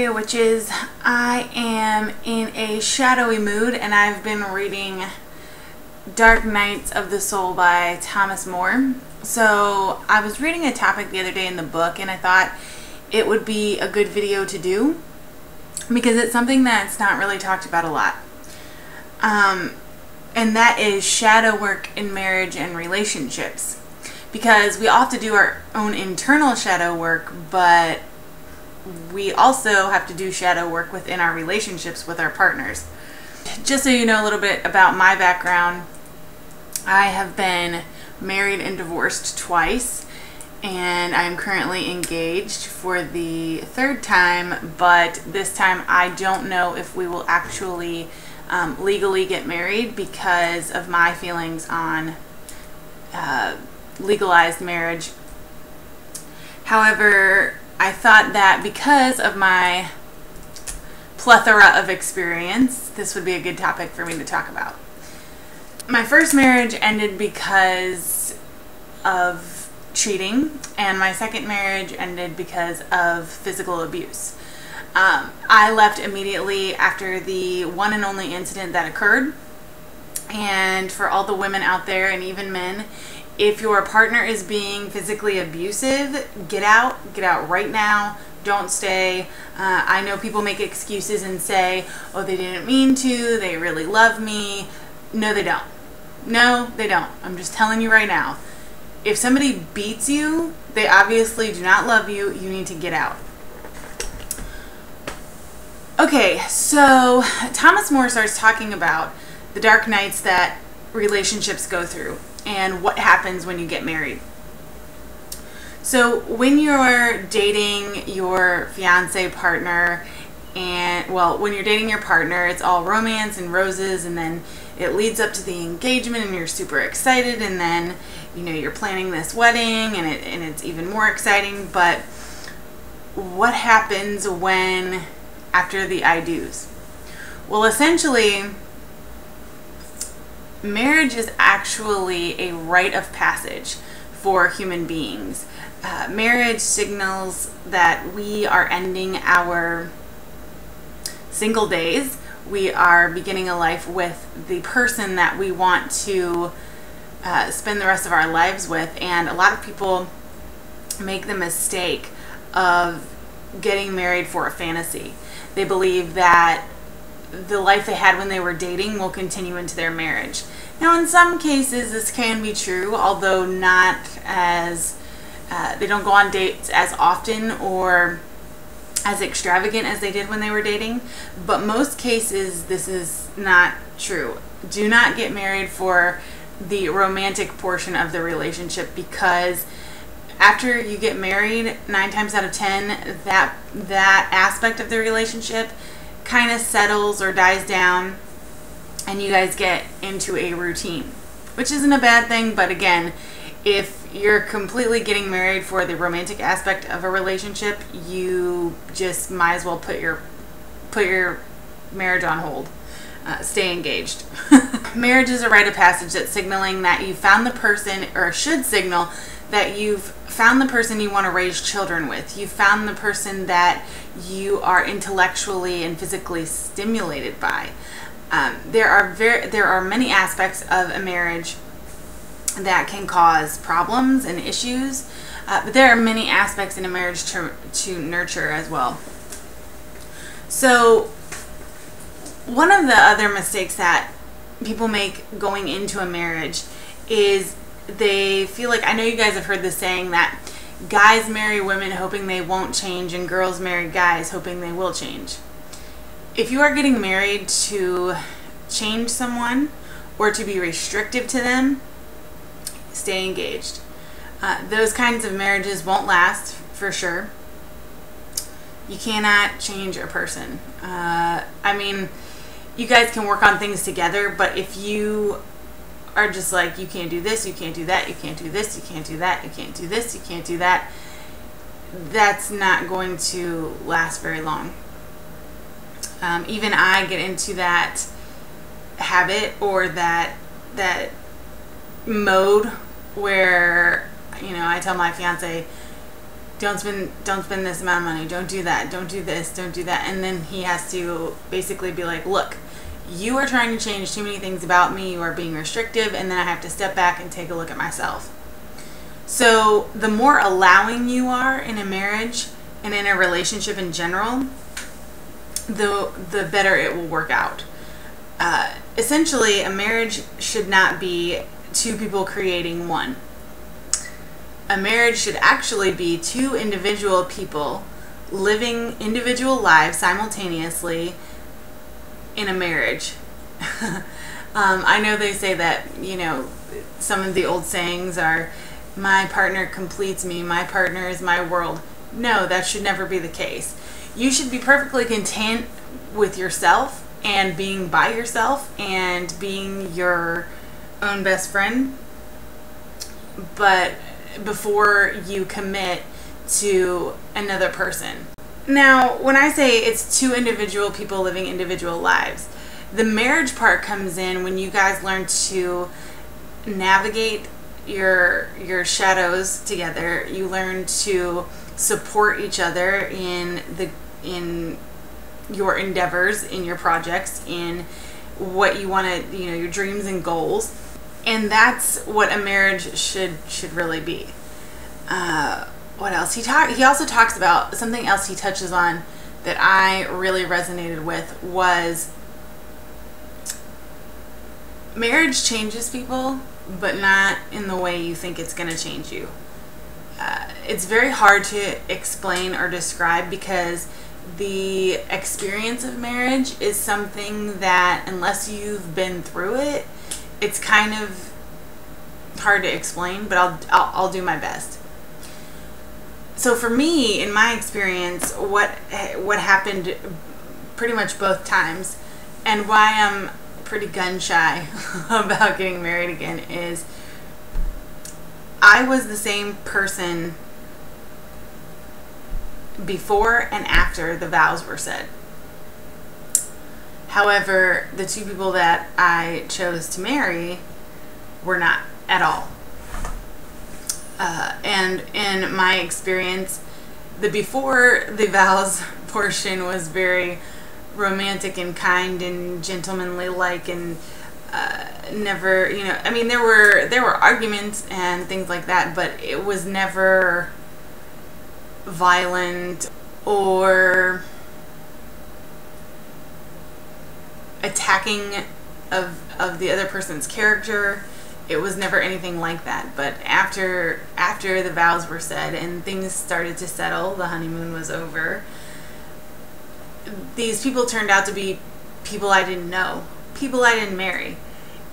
Wisteria, witches. I am in a shadowy mood and I've been reading Dark Nights of the Soul by Thomas More. So I was reading a topic the other day in the book and I thought it would be a good video to do because it's something that's not really talked about a lot. And that is shadow work in marriage and relationships. Because we all have to do our own internal shadow work, but we also have to do shadow work within our relationships with our partners. Just so you know a little bit about my background, I have been married and divorced twice, and I am currently engaged for the third time, but this time I don't know if we will actually legally get married because of my feelings on legalized marriage. However, I thought that because of my plethora of experience, this would be a good topic for me to talk about. My first marriage ended because of cheating, and my second marriage ended because of physical abuse. I left immediately after the one and only incident that occurred. And for all the women out there, and even men, if your partner is being physically abusive, get out right now. Don't stay. I know people make excuses and say, oh, they didn't mean to, they really love me. No, they don't. No, they don't. I'm just telling you right now. If somebody beats you, they obviously do not love you. You need to get out. Okay, so Thomas More starts talking about the dark nights that relationships go through and what happens when you get married. So when you're dating your fiance partner, and well, when you're dating your partner, it's all romance and roses, and then it leads up to the engagement and you're super excited, and then you're planning this wedding and it's even more exciting. But what happens when after the I do's? Well, essentially, marriage is actually a rite of passage for human beings. Marriage signals that we are ending our single days. We are beginning a life with the person that we want to spend the rest of our lives with. And a lot of people make the mistake of getting married for a fantasy. They believe that the life they had when they were dating will continue into their marriage. Now, in some cases, this can be true, although not as, they don't go on dates as often or as extravagant as they did when they were dating. But most cases, this is not true. Do not get married for the romantic portion of the relationship, because after you get married, 9 times out of 10, that aspect of the relationship kind of settles or dies down, and you guys get into a routine, which isn't a bad thing. But again, if you're completely getting married for the romantic aspect of a relationship, you just might as well put your marriage on hold. Stay engaged. Marriage is a rite of passage that's signaling that you found the person, or should signal that you've found the person you want to raise children with. You found the person that you are intellectually and physically stimulated by. There are many aspects of a marriage that can cause problems and issues, but there are many aspects in a marriage to nurture as well. So one of the other mistakes that people make going into a marriage is they feel like, I know you guys have heard this saying that guys marry women hoping they won't change and girls marry guys hoping they will change. If you are getting married to change someone or to be restrictive to them, stay engaged. Those kinds of marriages won't last, for sure. You cannot change a person. I mean, you guys can work on things together, but if you are just like, you can't do this, you can't do that, you can't do this, you can't do that, you can't do this, you can't do that, that's not going to last very long. Even I get into that habit or that mode where I tell my fiance, don't spend this amount of money, don't do that, don't do this, don't do that. And then he has to basically be like, look, you are trying to change too many things about me, you are being restrictive, and then I have to step back and take a look at myself. So the more allowing you are in a marriage and in a relationship in general, the better it will work out. Essentially, a marriage should not be two people creating one. A marriage should actually be two individual people living individual lives simultaneously in a marriage. I know they say that, you know, some of the old sayings are, my partner completes me, my partner is my world. No, that should never be the case. You should be perfectly content with yourself and being by yourself and being your own best friend, but before you commit to another person. Now, when I say it's two individual people living individual lives, the marriage part comes in when you guys learn to navigate your shadows together. You learn to support each other in your endeavors, in your projects, in what you want to, you know, your dreams and goals. And that's what a marriage should really be. What else? He also talks about something else he touches on that I really resonated with was marriage changes people, but not in the way you think it's going to change you. It's very hard to explain or describe because the experience of marriage is something that, unless you've been through it, it's kind of hard to explain, but I'll do my best. So for me, in my experience, what happened pretty much both times, and why I'm pretty gun shy about getting married again, is I was the same person before and after the vows were said. However, the two people that I chose to marry were not at all. And in my experience, the before the vows portion was very romantic and kind and gentlemanly like, and never, you know, I mean, there were arguments and things like that, but it was never violent or attacking of the other person's character. It was never anything like that. But after the vows were said and things started to settle, the honeymoon was over, these people turned out to be people I didn't know, people I didn't marry,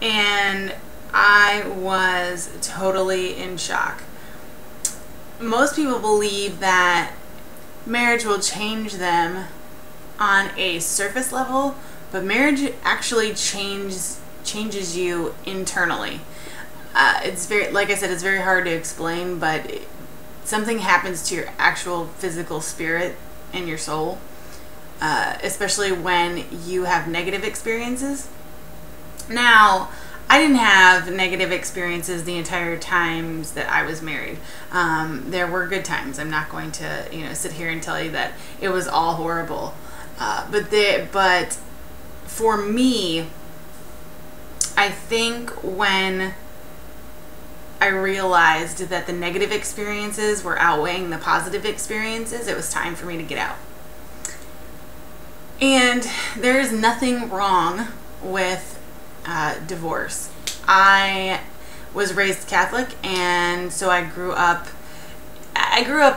and I was totally in shock. Most people believe that marriage will change them on a surface level, but marriage actually changes you internally. It's very, like I said, it's very hard to explain, but something happens to your actual physical spirit and your soul, especially when you have negative experiences. Now, I didn't have negative experiences the entire times that I was married. There were good times. I'm not going to, you know, sit here and tell you that it was all horrible. But for me, I think when I realized that the negative experiences were outweighing the positive experiences, it was time for me to get out. And there is nothing wrong with divorce. I was raised Catholic, and so I grew up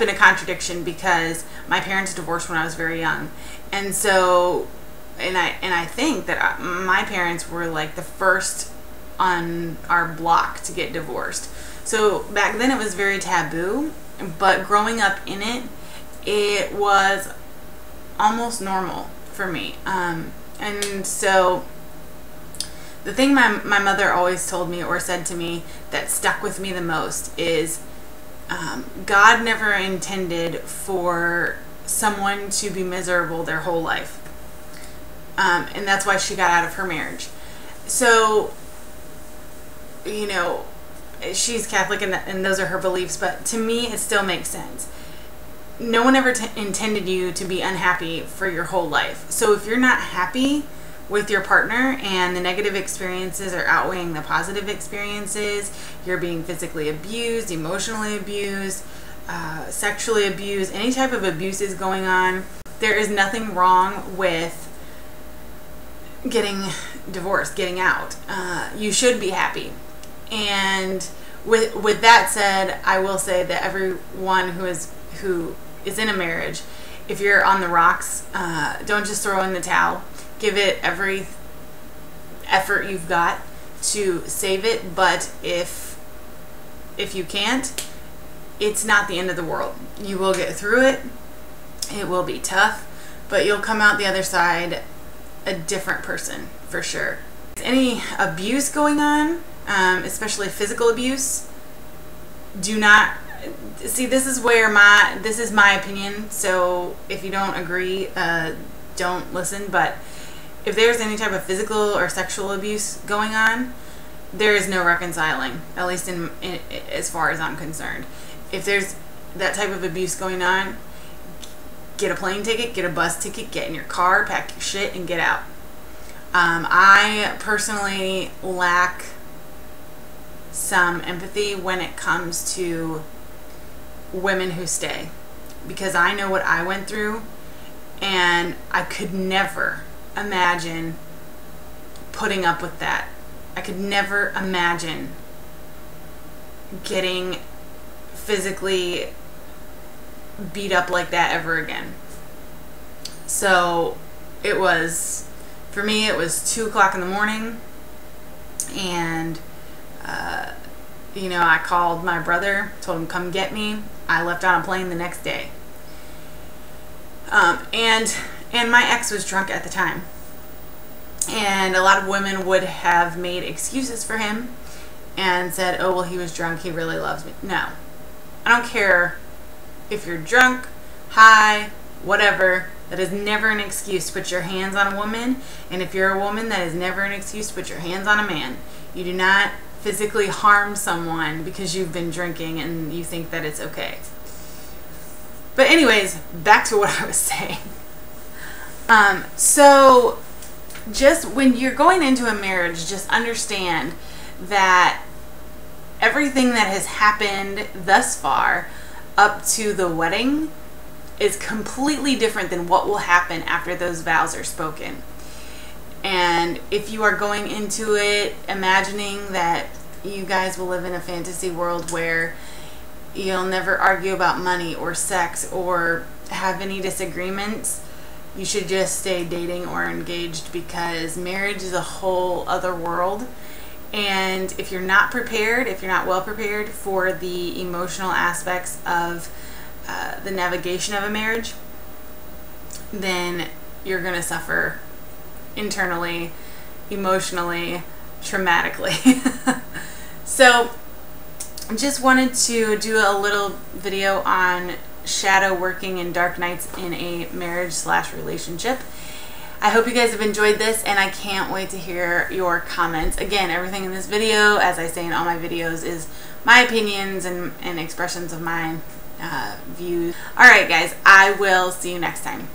in a contradiction because my parents divorced when I was very young. And so, and I think that my parents were like the first on our block to get divorced. So back then it was very taboo, but growing up in it, it was almost normal for me. And so the thing my mother always told me or said to me that stuck with me the most is God never intended for someone to be miserable their whole life. And that's why she got out of her marriage. So, you know, she's Catholic and those are her beliefs, but to me it still makes sense. no one ever intended you to be unhappy for your whole life. So if you're not happy with your partner and the negative experiences are outweighing the positive experiences, you're being physically abused, emotionally abused, sexually abused, any type of abuse is going on, there is nothing wrong with getting divorced, getting out. You should be happy. And with that said, I will say that everyone who is in a marriage, if you're on the rocks, don't just throw in the towel. Give it every effort you've got to save it. But if you can't, it's not the end of the world. You will get through it. It will be tough, but you'll come out the other side a different person for sure. Any abuse going on, especially physical abuse, do not see. This is my opinion. So if you don't agree, don't listen. But if there's any type of physical or sexual abuse going on, there is no reconciling, at least in as far as I'm concerned. If there's that type of abuse going on, get a plane ticket, get a bus ticket, get in your car, pack your shit, and get out. I personally lack some empathy when it comes to women who stay, because I know what I went through, and I could never imagine putting up with that. I could never imagine getting physically beat up like that ever again. So it was, for me, it was 2 o'clock in the morning, and you know, I called my brother, told him come get me. I left on a plane the next day. And my ex was drunk at the time. And a lot of women would have made excuses for him and said, oh, well, he was drunk, he really loves me. No. I don't care if you're drunk, high, whatever. That is never an excuse to put your hands on a woman. And if you're a woman, that is never an excuse to put your hands on a man. You do not physically harm someone because you've been drinking and you think that it's okay. But anyways, back to what I was saying. So just when you're going into a marriage, just understand that everything that has happened thus far up to the wedding is completely different than what will happen after those vows are spoken. And if you are going into it imagining that you guys will live in a fantasy world where you'll never argue about money or sex or have any disagreements, you should just stay dating or engaged, because marriage is a whole other world. And if you're not prepared, if you're not well prepared for the emotional aspects of the navigation of a marriage, then you're going to suffer internally, emotionally, traumatically. So just wanted to do a little video on shadow working and dark nights in a marriage/relationship. I hope you guys have enjoyed this, and I can't wait to hear your comments. Again, everything in this video, as I say in all my videos, is my opinions and expressions of my views. Alright guys, I will see you next time.